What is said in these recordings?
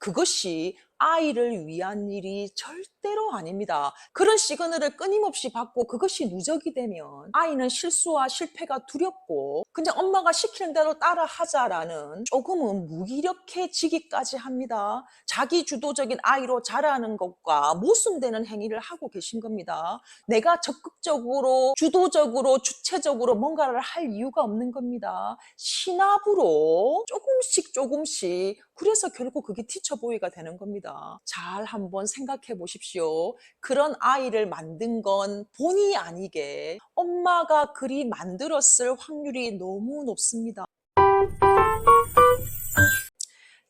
그것이 아이를 위한 일이 절대로 아닙니다. 그런 시그널을 끊임없이 받고 그것이 누적이 되면 아이는 실수와 실패가 두렵고 그냥 엄마가 시키는 대로 따라 하자라는 조금은 무기력해지기까지 합니다. 자기 주도적인 아이로 자라는 것과 모순되는 행위를 하고 계신 겁니다. 내가 적극적으로 주도적으로 주체적으로 뭔가를 할 이유가 없는 겁니다. 신압으로 조금씩 그래서 결국 그게 티처보이가 되는 겁니다. 잘 한번 생각해 보십시오. 그런 아이를 만든 건 본의 아니게 엄마가 그리 만들었을 확률이 너무 높습니다.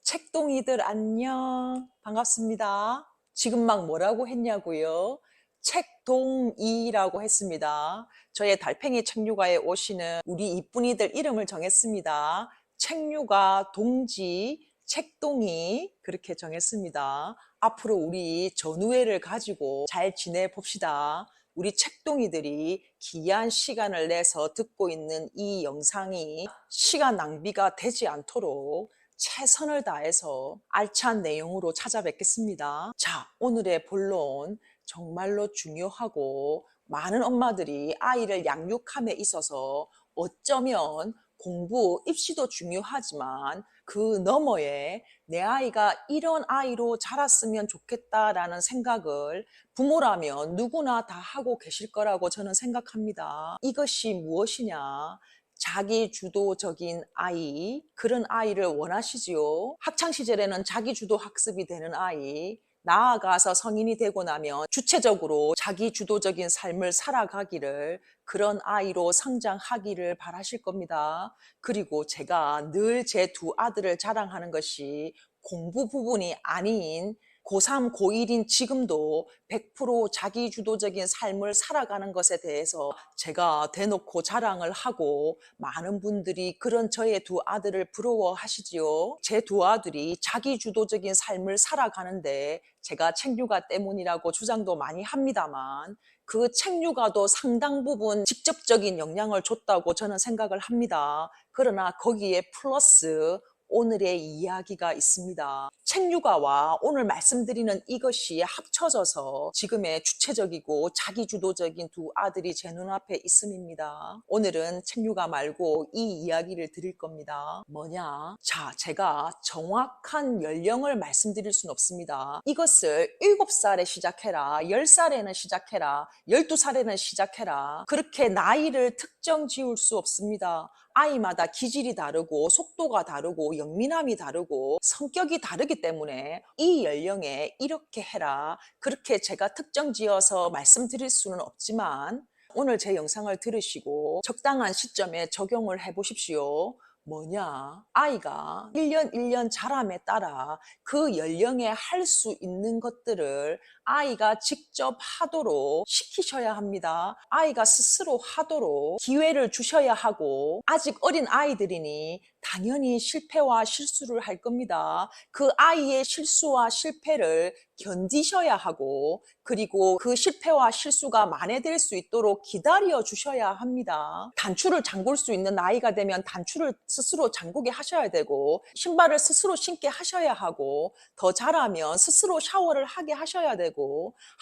책동이들 안녕. 반갑습니다. 지금 막 뭐라고 했냐고요? 책동이라고 했습니다. 저의 달팽이 책류가에 오시는 우리 이쁜이들 이름을 정했습니다. 책류가, 동지, 책동이 그렇게 정했습니다. 앞으로 우리 전우회를 가지고 잘 지내봅시다. 우리 책동이들이 귀한 시간을 내서 듣고 있는 이 영상이 시간 낭비가 되지 않도록 최선을 다해서 알찬 내용으로 찾아뵙겠습니다. 자, 오늘의 본론 정말로 중요하고 많은 엄마들이 아이를 양육함에 있어서 어쩌면 공부, 입시도 중요하지만 그 너머에 내 아이가 이런 아이로 자랐으면 좋겠다라는 생각을 부모라면 누구나 다 하고 계실 거라고 저는 생각합니다. 이것이 무엇이냐? 자기 주도적인 아이, 그런 아이를 원하시지요. 학창시절에는 자기 주도 학습이 되는 아이, 나아가서 성인이 되고 나면 주체적으로 자기 주도적인 삶을 살아가기를, 그런 아이로 성장하기를 바라실 겁니다. 그리고 제가 늘 제 두 아들을 자랑하는 것이 공부 부분이 아닌 고3, 고1인 지금도 100% 자기 주도적인 삶을 살아가는 것에 대해서 제가 대놓고 자랑을 하고 많은 분들이 그런 저의 두 아들을 부러워하시지요. 제 두 아들이 자기 주도적인 삶을 살아가는데 제가 책류가 때문이라고 주장도 많이 합니다만 그 책류가도 상당 부분 직접적인 영향을 줬다고 저는 생각을 합니다. 그러나 거기에 플러스 오늘의 이야기가 있습니다. 책류가와 오늘 말씀드리는 이것이 합쳐져서 지금의 주체적이고 자기주도적인 두 아들이 제 눈앞에 있음입니다. 오늘은 책류가 말고 이 이야기를 드릴 겁니다. 뭐냐? 자, 제가 정확한 연령을 말씀드릴 수는 없습니다. 이것을 7살에 시작해라, 10살에는 시작해라, 12살에는 시작해라. 그렇게 나이를 특정 지을 수 없습니다. 아이마다 기질이 다르고 속도가 다르고 영민함이 다르고 성격이 다르기 때문에 이 연령에 이렇게 해라, 그렇게 제가 특정 지어서 말씀드릴 수는 없지만 오늘 제 영상을 들으시고 적당한 시점에 적용을 해 보십시오. 뭐냐? 아이가 1년 1년 자람에 따라 그 연령에 할 수 있는 것들을 아이가 직접 하도록 시키셔야 합니다. 아이가 스스로 하도록 기회를 주셔야 하고, 아직 어린 아이들이니 당연히 실패와 실수를 할 겁니다. 그 아이의 실수와 실패를 견디셔야 하고, 그리고 그 실패와 실수가 만회될 수 있도록 기다려 주셔야 합니다. 단추를 잠글 수 있는 나이가 되면 단추를 스스로 잠그게 하셔야 되고, 신발을 스스로 신게 하셔야 하고, 더 자라면 스스로 샤워를 하게 하셔야 되고,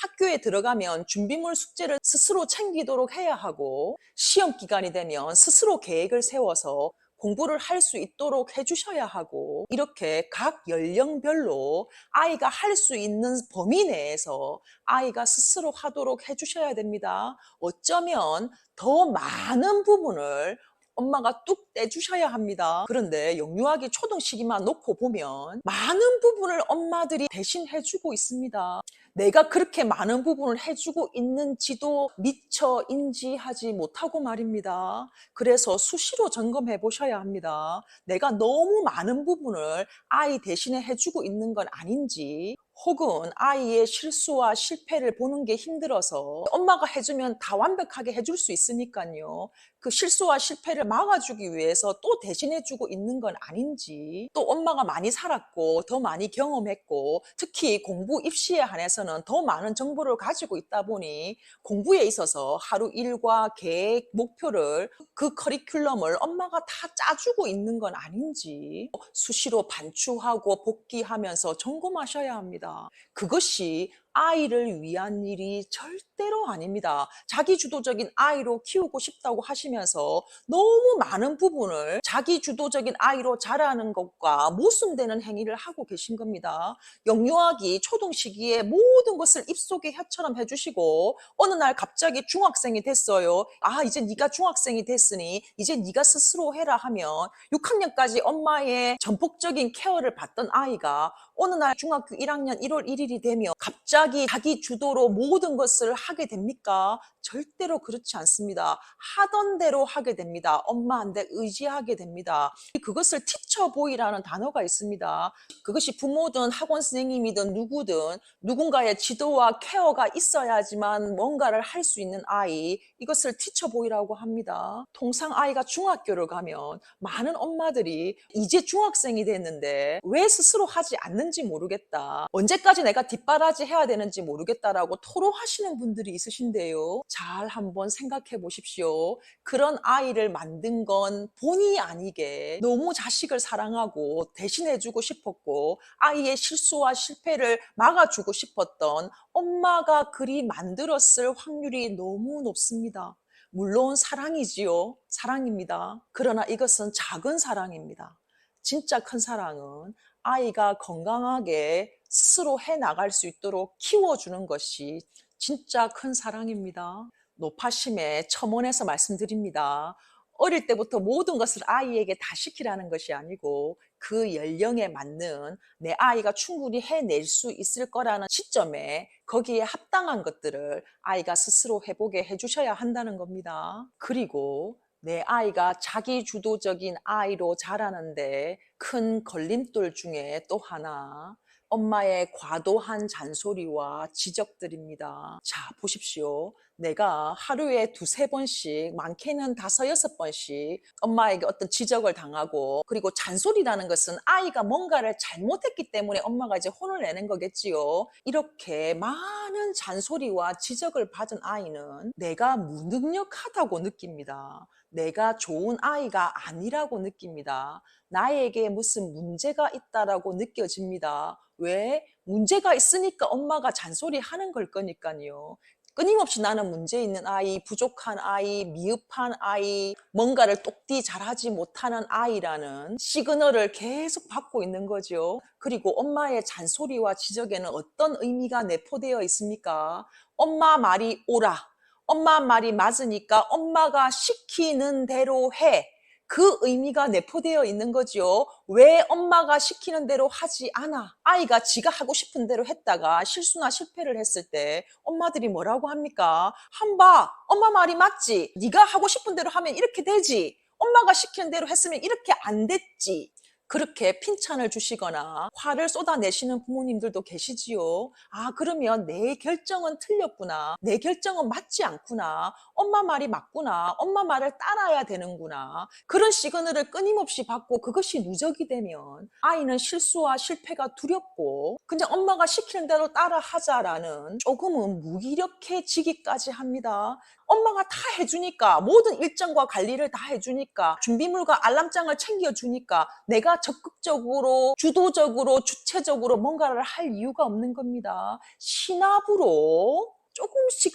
학교에 들어가면 준비물 숙제를 스스로 챙기도록 해야 하고, 시험 기간이 되면 스스로 계획을 세워서 공부를 할 수 있도록 해주셔야 하고, 이렇게 각 연령별로 아이가 할 수 있는 범위 내에서 아이가 스스로 하도록 해주셔야 됩니다. 어쩌면 더 많은 부분을 엄마가 뚝 떼주셔야 합니다. 그런데 영유아기 초등 시기만 놓고 보면 많은 부분을 엄마들이 대신 해주고 있습니다. 내가 그렇게 많은 부분을 해주고 있는지도 미처 인지하지 못하고 말입니다. 그래서 수시로 점검해 보셔야 합니다. 내가 너무 많은 부분을 아이 대신에 해주고 있는 건 아닌지, 혹은 아이의 실수와 실패를 보는 게 힘들어서 엄마가 해주면 다 완벽하게 해줄 수 있으니까요. 그 실수와 실패를 막아주기 위해서 또 대신해주고 있는 건 아닌지, 또 엄마가 많이 살았고 더 많이 경험했고 특히 공부 입시에 한해서 대해서는 더 많은 정보를 가지고 있다 보니 공부에 있어서 하루 일과 계획, 목표를 그 커리큘럼을 엄마가 다 짜주고 있는 건 아닌지 수시로 반추하고 복기하면서 점검하셔야 합니다. 그것이 아이를 위한 일이 절대로 아닙니다. 자기주도적인 아이로 키우고 싶다고 하시면서 너무 많은 부분을 자기주도적인 아이로 자라는 것과 모순되는 행위를 하고 계신 겁니다. 영유아기 초등 시기에 모든 것을 입속의 혀처럼 해주시고 어느 날 갑자기 중학생이 됐어요. 아, 이제 네가 중학생이 됐으니 이제 네가 스스로 해라 하면 6학년까지 엄마의 전폭적인 케어를 받던 아이가 어느 날 중학교 1학년 1월 1일이 되면 갑자기 자기 주도로 모든 것을 하게 됩니까? 절대로 그렇지 않습니다. 하던 대로 하게 됩니다. 엄마한테 의지하게 됩니다. 그것을 티처보이라는 단어가 있습니다. 그것이 부모든 학원 선생님이든 누구든 누군가의 지도와 케어가 있어야지만 뭔가를 할 수 있는 아이, 이것을 티처보이라고 합니다. 통상 아이가 중학교를 가면 많은 엄마들이 이제 중학생이 됐는데 왜 스스로 하지 않는지 모르겠다. 언제까지 내가 뒷바라지 해야 되는지 모르겠다라고 토로하시는 분들이 있으신데요. 잘 한번 생각해 보십시오. 그런 아이를 만든 건 본의 아니게 너무 자식을 사랑하고 대신해주고 싶었고 아이의 실수와 실패를 막아주고 싶었던 엄마가 그리 만들었을 확률이 너무 높습니다. 물론 사랑이지요. 사랑입니다. 그러나 이것은 작은 사랑입니다. 진짜 큰 사랑은 아이가 건강하게 스스로 해나갈 수 있도록 키워주는 것이 진짜 큰 사랑입니다. 노파심의 첨언에서 말씀드립니다. 어릴 때부터 모든 것을 아이에게 다 시키라는 것이 아니고 그 연령에 맞는 내 아이가 충분히 해낼 수 있을 거라는 시점에 거기에 합당한 것들을 아이가 스스로 해보게 해주셔야 한다는 겁니다. 그리고 내 아이가 자기주도적인 아이로 자라는데 큰 걸림돌 중에 또 하나, 엄마의 과도한 잔소리와 지적들입니다. 자, 보십시오. 내가 하루에 2-3번씩, 많게는 5-6번씩 엄마에게 어떤 지적을 당하고, 그리고 잔소리라는 것은 아이가 뭔가를 잘못했기 때문에 엄마가 이제 혼을 내는 거겠지요. 이렇게 많은 잔소리와 지적을 받은 아이는 내가 무능력하다고 느낍니다. 내가 좋은 아이가 아니라고 느낍니다. 나에게 무슨 문제가 있다라고 느껴집니다. 왜? 문제가 있으니까 엄마가 잔소리하는 걸 거니까요. 끊임없이 나는 문제 있는 아이, 부족한 아이, 미흡한 아이, 뭔가를 똑띠 잘하지 못하는 아이라는 시그널을 계속 받고 있는 거죠. 그리고 엄마의 잔소리와 지적에는 어떤 의미가 내포되어 있습니까? 엄마 말이 옳아. 엄마 말이 맞으니까 엄마가 시키는 대로 해. 그 의미가 내포되어 있는 거죠. 왜 엄마가 시키는 대로 하지 않아? 아이가 지가 하고 싶은 대로 했다가 실수나 실패를 했을 때 엄마들이 뭐라고 합니까? 한봐, 엄마 말이 맞지? 네가 하고 싶은 대로 하면 이렇게 되지. 엄마가 시키는 대로 했으면 이렇게 안 됐지. 그렇게 핀찬을 주시거나 화를 쏟아내시는 부모님들도 계시지요. 아, 그러면 내 결정은 틀렸구나. 내 결정은 맞지 않구나. 엄마 말이 맞구나. 엄마 말을 따라야 되는구나. 그런 시그널을 끊임없이 받고 그것이 누적이 되면 아이는 실수와 실패가 두렵고 그냥 엄마가 시키는 대로 따라하자라는 조금은 무기력해지기까지 합니다. 엄마가 다 해주니까, 모든 일정과 관리를 다 해주니까, 준비물과 알람장을 챙겨주니까 내가 적극적으로 주도적으로 주체적으로 뭔가를 할 이유가 없는 겁니다. 시납으로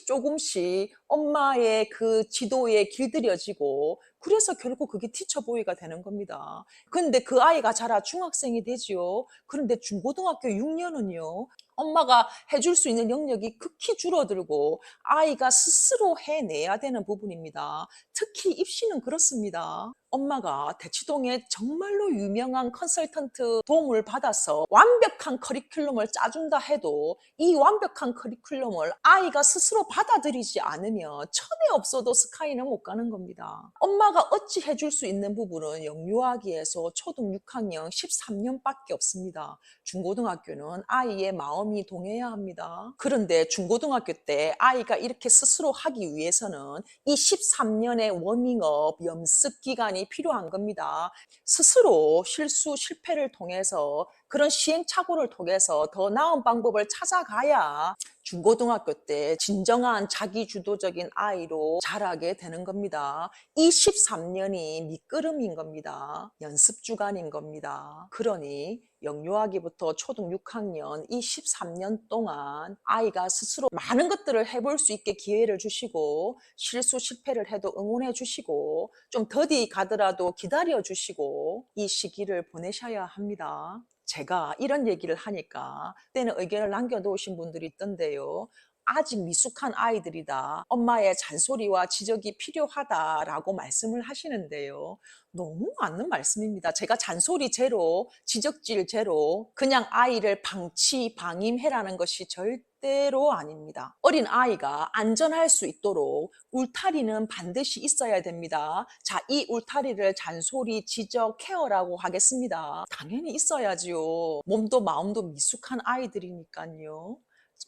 조금씩 엄마의 그 지도에 길들여지고 그래서 결국 그게 티처보이가 되는 겁니다. 그런데 그 아이가 자라 중학생이 되지요. 그런데 중고등학교 6년은요. 엄마가 해줄 수 있는 영역이 극히 줄어들고 아이가 스스로 해내야 되는 부분입니다. 특히 입시는 그렇습니다. 엄마가 대치동에 정말로 유명한 컨설턴트 도움을 받아서 완벽한 커리큘럼을 짜준다 해도 이 완벽한 커리큘럼을 아이가 스스로 받아들이지 않으면 천에 없어도 스카이는 못 가는 겁니다. 엄마가 어찌 해줄 수 있는 부분은 영유아기에서 초등 6학년 13년밖에 없습니다. 중고등학교는 아이의 마음 마음이 동해야 합니다. 그런데 중고등학교 때 아이가 이렇게 스스로 하기 위해서는 이 13년의 워밍업 연습 기간이 필요한 겁니다. 스스로 실수, 실패를 통해서 그런 시행착오를 통해서 더 나은 방법을 찾아가야 중고등학교 때 진정한 자기주도적인 아이로 자라게 되는 겁니다. 이 13년이 밑거름인 겁니다. 연습 주간인 겁니다. 그러니 영유아기부터 초등 6학년 이 13년 동안 아이가 스스로 많은 것들을 해볼 수 있게 기회를 주시고 실수 실패를 해도 응원해 주시고 좀 더디 가더라도 기다려 주시고 이 시기를 보내셔야 합니다. 제가 이런 얘기를 하니까 그때는 의견을 남겨놓으신 분들이 있던데요. 아직 미숙한 아이들이다. 엄마의 잔소리와 지적이 필요하다라고 말씀을 하시는데요. 너무 맞는 말씀입니다. 제가 잔소리 제로, 지적질 제로, 그냥 아이를 방치, 방임해라는 것이 절대로 아닙니다. 어린 아이가 안전할 수 있도록 울타리는 반드시 있어야 됩니다. 자, 이 울타리를 잔소리, 지적, 케어라고 하겠습니다. 당연히 있어야지요. 몸도 마음도 미숙한 아이들이니까요.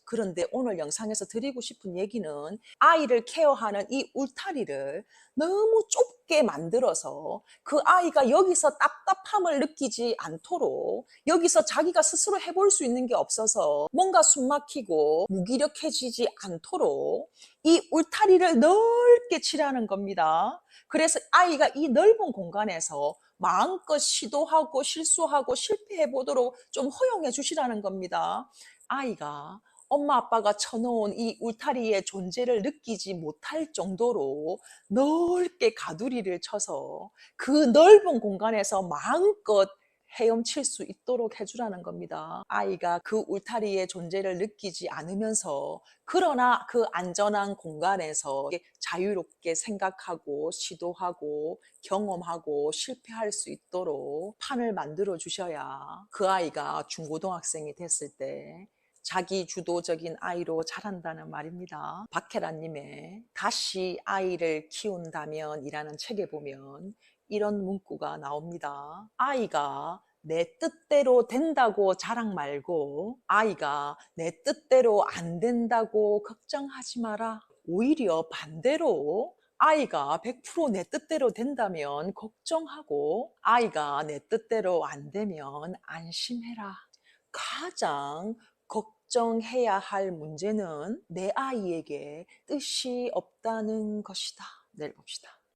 그런데 오늘 영상에서 드리고 싶은 얘기는 아이를 케어하는 이 울타리를 너무 좁게 만들어서 그 아이가 여기서 답답함을 느끼지 않도록 여기서 자기가 스스로 해볼 수 있는 게 없어서 뭔가 숨막히고 무기력해지지 않도록 이 울타리를 넓게 칠하는 겁니다. 그래서 아이가 이 넓은 공간에서 마음껏 시도하고 실수하고 실패해 보도록 좀 허용해 주시라는 겁니다. 아이가 엄마 아빠가 쳐놓은 이 울타리의 존재를 느끼지 못할 정도로 넓게 가두리를 쳐서 그 넓은 공간에서 마음껏 헤엄칠 수 있도록 해주라는 겁니다. 아이가 그 울타리의 존재를 느끼지 않으면서 그러나 그 안전한 공간에서 자유롭게 생각하고 시도하고 경험하고 실패할 수 있도록 판을 만들어 주셔야 그 아이가 중고등학생이 됐을 때 자기 주도적인 아이로 자란다는 말입니다. 박혜라님의 다시 아이를 키운다면 이라는 책에 보면 이런 문구가 나옵니다. 아이가 내 뜻대로 된다고 자랑 말고 아이가 내 뜻대로 안 된다고 걱정하지 마라. 오히려 반대로 아이가 100% 내 뜻대로 된다면 걱정하고 아이가 내 뜻대로 안 되면 안심해라. 가장 걱정해야 할 문제는 내 아이에게 뜻이 없다는 것이다. 내일 봅시다.